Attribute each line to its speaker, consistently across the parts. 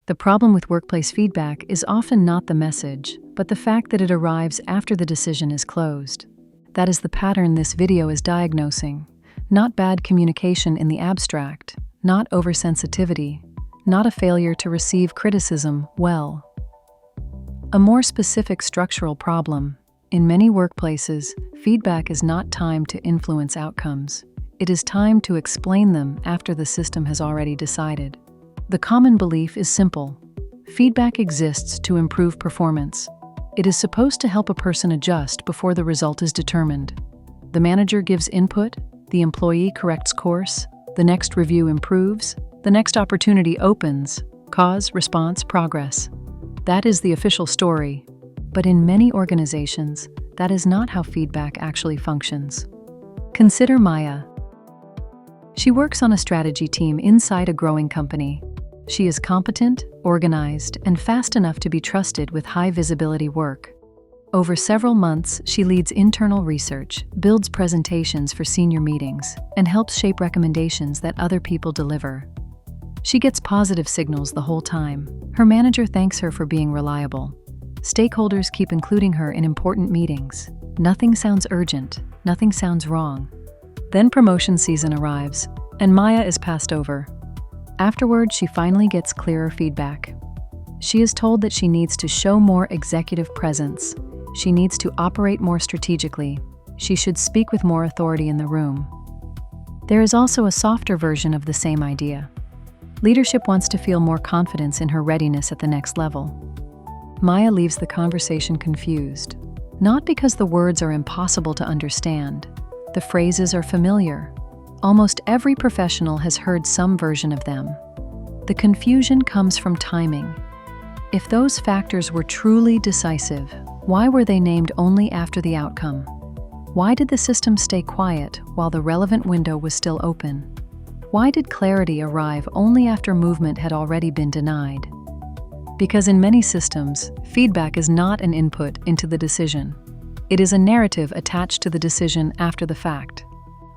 Speaker 1: The problem with workplace feedback is often not the message, but the fact that it arrives after the decision is closed. That is the pattern this video is diagnosing. Not bad communication in the abstract, not oversensitivity, not a failure to receive criticism well. A more specific structural problem. In many workplaces, feedback is not timed to influence outcomes. It is timed to explain them after the system has already decided. The common belief is simple. Feedback exists to improve performance. It is supposed to help a person adjust before the result is determined. The manager gives input, the employee corrects course, the next review improves, the next opportunity opens, cause, response, progress. That is the official story. But in many organizations, that is not how feedback actually functions. Consider Maya. She works on a strategy team inside a growing company. She is competent, organized, and fast enough to be trusted with high-visibility work. Over several months, she leads internal research, builds presentations for senior meetings, and helps shape recommendations that other people deliver. She gets positive signals the whole time. Her manager thanks her for being reliable. Stakeholders keep including her in important meetings. Nothing sounds urgent, nothing sounds wrong. Then promotion season arrives, and Maya is passed over. Afterward, she finally gets clearer feedback. She is told that she needs to show more executive presence. She needs to operate more strategically. She should speak with more authority in the room. There is also a softer version of the same idea. Leadership wants to feel more confidence in her readiness at the next level. Maya leaves the conversation confused. Not because the words are impossible to understand. The phrases are familiar. Almost every professional has heard some version of them. The confusion comes from timing. If those factors were truly decisive, why were they named only after the outcome? Why did the system stay quiet while the relevant window was still open? Why did clarity arrive only after movement had already been denied? Because in many systems, feedback is not an input into the decision. It is a narrative attached to the decision after the fact.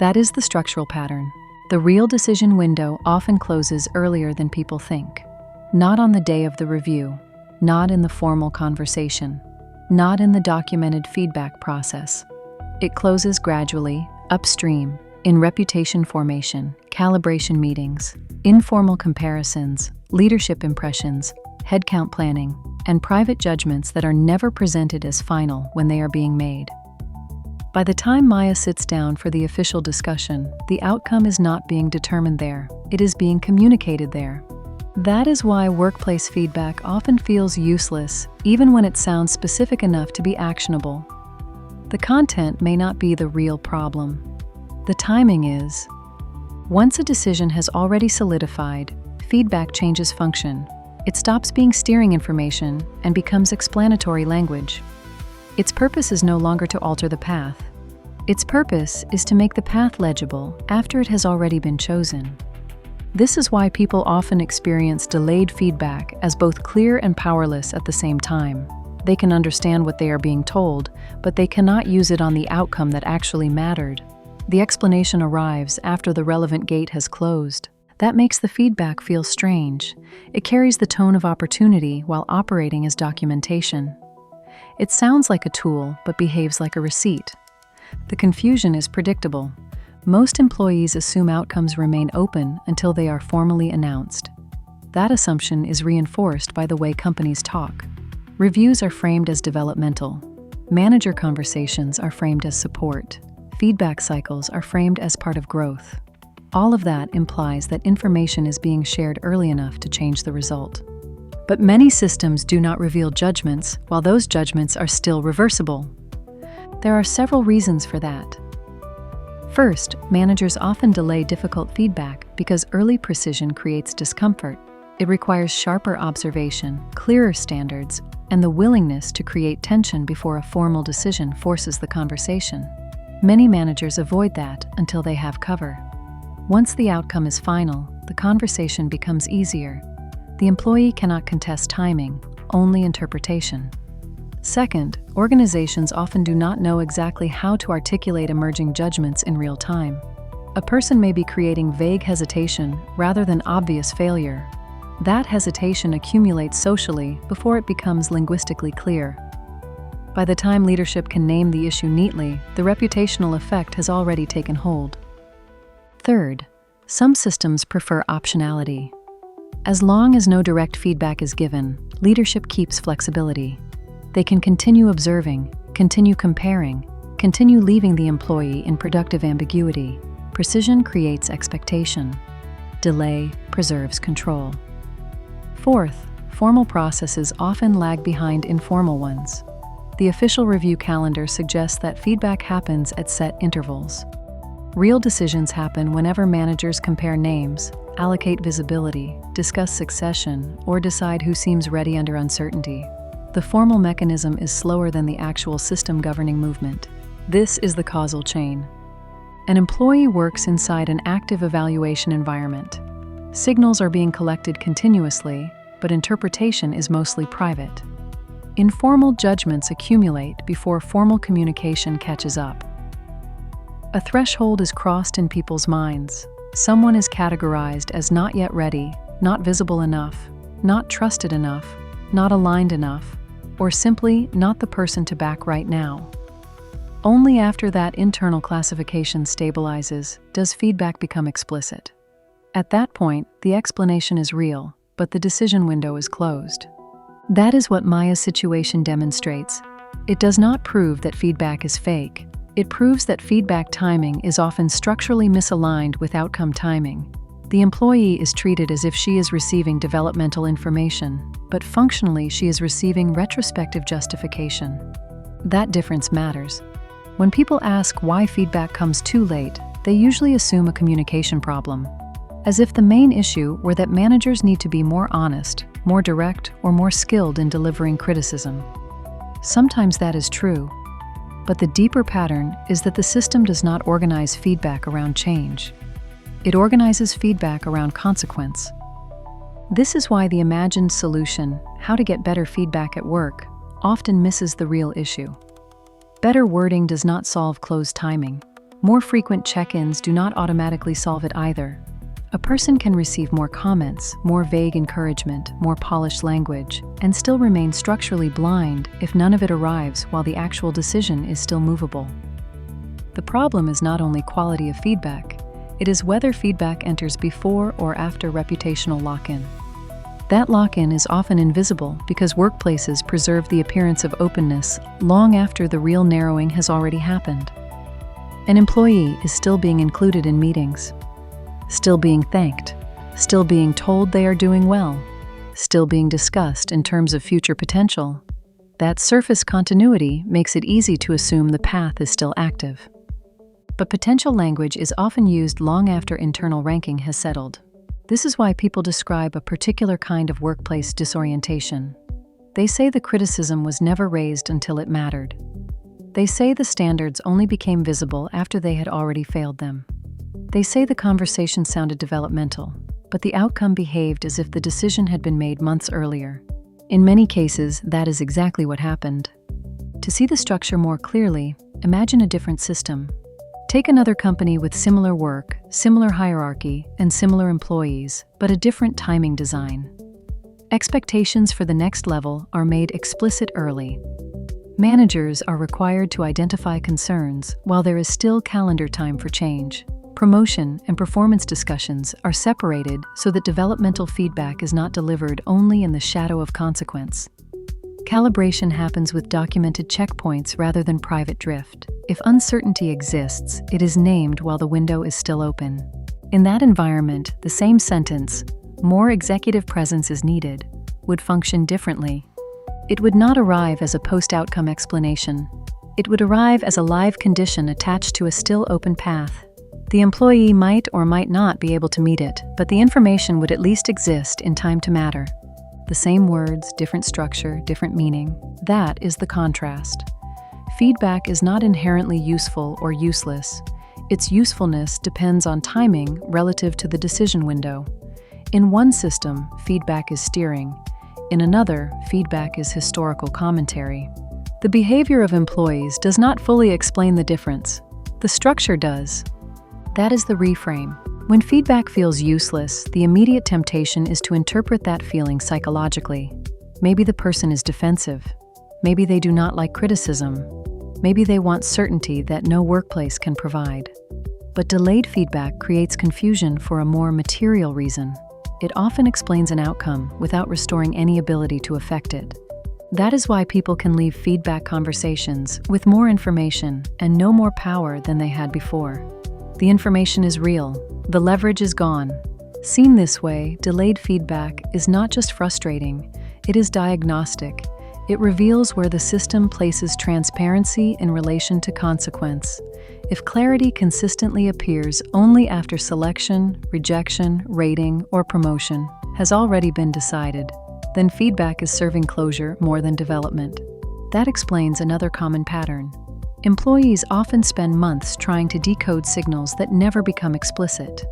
Speaker 1: That is the structural pattern. The real decision window often closes earlier than people think. Not on the day of the review, not in the formal conversation, not in the documented feedback process. It closes gradually, upstream, in reputation formation, calibration meetings, informal comparisons, leadership impressions, headcount planning, and private judgments that are never presented as final when they are being made. By the time Maya sits down for the official discussion, the outcome is not being determined there. It is being communicated there. That is why workplace feedback often feels useless, even when it sounds specific enough to be actionable. The content may not be the real problem. The timing is. Once a decision has already solidified, feedback changes function. It stops being steering information and becomes explanatory language. Its purpose is no longer to alter the path. Its purpose is to make the path legible after it has already been chosen. This is why people often experience delayed feedback as both clear and powerless at the same time. They can understand what they are being told, but they cannot use it on the outcome that actually mattered. The explanation arrives after the relevant gate has closed. That makes the feedback feel strange. It carries the tone of opportunity while operating as documentation. It sounds like a tool, but behaves like a receipt. The confusion is predictable. Most employees assume outcomes remain open until they are formally announced. That assumption is reinforced by the way companies talk. Reviews are framed as developmental. Manager conversations are framed as support. Feedback cycles are framed as part of growth. All of that implies that information is being shared early enough to change the result. But many systems do not reveal judgments, while those judgments are still reversible. There are several reasons for that. First, managers often delay difficult feedback because early precision creates discomfort. It requires sharper observation, clearer standards, and the willingness to create tension before a formal decision forces the conversation. Many managers avoid that until they have cover. Once the outcome is final, the conversation becomes easier. The employee cannot contest timing, only interpretation. Second, organizations often do not know exactly how to articulate emerging judgments in real time. A person may be creating vague hesitation rather than obvious failure. That hesitation accumulates socially before it becomes linguistically clear. By the time leadership can name the issue neatly, the reputational effect has already taken hold. Third, some systems prefer optionality. As long as no direct feedback is given, leadership keeps flexibility. They can continue observing, continue comparing, continue leaving the employee in productive ambiguity. Precision creates expectation. Delay preserves control. Fourth, formal processes often lag behind informal ones. The official review calendar suggests that feedback happens at set intervals. Real decisions happen whenever managers compare names, allocate visibility, discuss succession, or decide who seems ready under uncertainty. The formal mechanism is slower than the actual system governing movement. This is the causal chain. An employee works inside an active evaluation environment. Signals are being collected continuously, but interpretation is mostly private. Informal judgments accumulate before formal communication catches up. A threshold is crossed in people's minds. Someone is categorized as not yet ready, not visible enough, not trusted enough, not aligned enough, or simply not the person to back right now. Only after that internal classification stabilizes does feedback become explicit. At that point, the explanation is real, but the decision window is closed. That is what Maya's situation demonstrates. It does not prove that feedback is fake. It proves that feedback timing is often structurally misaligned with outcome timing. The employee is treated as if she is receiving developmental information, but functionally she is receiving retrospective justification. That difference matters. When people ask why feedback comes too late, they usually assume a communication problem, as if the main issue were that managers need to be more honest, more direct, or more skilled in delivering criticism. Sometimes that is true, but the deeper pattern is that the system does not organize feedback around change. It organizes feedback around consequence. This is why the imagined solution, how to get better feedback at work, often misses the real issue. Better wording does not solve closed timing. More frequent check-ins do not automatically solve it either. A person can receive more comments, more vague encouragement, more polished language, and still remain structurally blind if none of it arrives while the actual decision is still movable. The problem is not only quality of feedback, it is whether feedback enters before or after reputational lock-in. That lock-in is often invisible because workplaces preserve the appearance of openness long after the real narrowing has already happened. An employee is still being included in meetings, still being thanked, still being told they are doing well, still being discussed in terms of future potential. That surface continuity makes it easy to assume the path is still active. But potential language is often used long after internal ranking has settled. This is why people describe a particular kind of workplace disorientation. They say the criticism was never raised until it mattered. They say the standards only became visible after they had already failed them. They say the conversation sounded developmental, but the outcome behaved as if the decision had been made months earlier. In many cases, that is exactly what happened. To see the structure more clearly, imagine a different system. Take another company with similar work, similar hierarchy, and similar employees, but a different timing design. Expectations for the next level are made explicit early. Managers are required to identify concerns while there is still calendar time for change. Promotion and performance discussions are separated so that developmental feedback is not delivered only in the shadow of consequence. Calibration happens with documented checkpoints rather than private drift. If uncertainty exists, it is named while the window is still open. In that environment, the same sentence, "more executive presence is needed," would function differently. It would not arrive as a post-outcome explanation. It would arrive as a live condition attached to a still open path. The employee might or might not be able to meet it, but the information would at least exist in time to matter. The same words, different structure, different meaning. That is the contrast. Feedback is not inherently useful or useless. Its usefulness depends on timing relative to the decision window. In one system, feedback is steering. In another, feedback is historical commentary. The behavior of employees does not fully explain the difference. The structure does. That is the reframe. When feedback feels useless, the immediate temptation is to interpret that feeling psychologically. Maybe the person is defensive. Maybe they do not like criticism. Maybe they want certainty that no workplace can provide. But delayed feedback creates confusion for a more material reason. It often explains an outcome without restoring any ability to affect it. That is why people can leave feedback conversations with more information and no more power than they had before. The information is real. The leverage is gone. Seen this way, delayed feedback is not just frustrating, it is diagnostic. It reveals where the system places transparency in relation to consequence. If clarity consistently appears only after selection, rejection, rating, or promotion has already been decided, then feedback is serving closure more than development. That explains another common pattern. Employees often spend months trying to decode signals that never become explicit.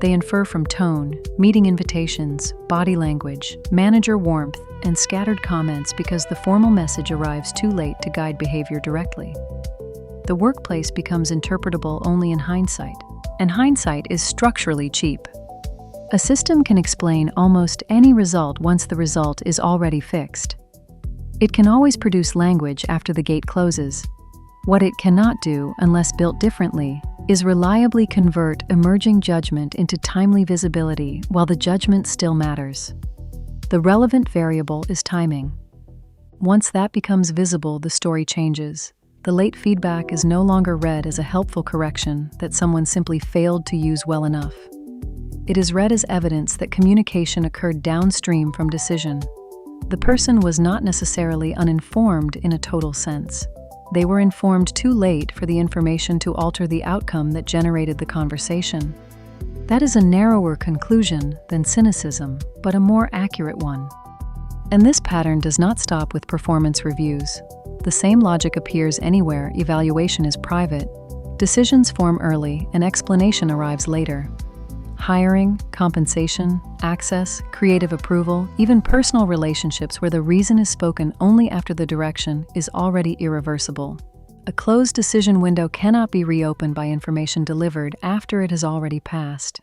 Speaker 1: They infer from tone, meeting invitations, body language, manager warmth, and scattered comments because the formal message arrives too late to guide behavior directly. The workplace becomes interpretable only in hindsight, and hindsight is structurally cheap. A system can explain almost any result once the result is already fixed. It can always produce language after the gate closes. What it cannot do, unless built differently, is reliably convert emerging judgment into timely visibility while the judgment still matters. The relevant variable is timing. Once that becomes visible, the story changes. The late feedback is no longer read as a helpful correction that someone simply failed to use well enough. It is read as evidence that communication occurred downstream from decision. The person was not necessarily uninformed in a total sense. They were informed too late for the information to alter the outcome that generated the conversation. That is a narrower conclusion than cynicism, but a more accurate one. And this pattern does not stop with performance reviews. The same logic appears anywhere evaluation is private. Decisions form early and explanation arrives later. Hiring, compensation, access, creative approval, even personal relationships where the reason is spoken only after the direction is already irreversible. A closed decision window cannot be reopened by information delivered after it has already passed.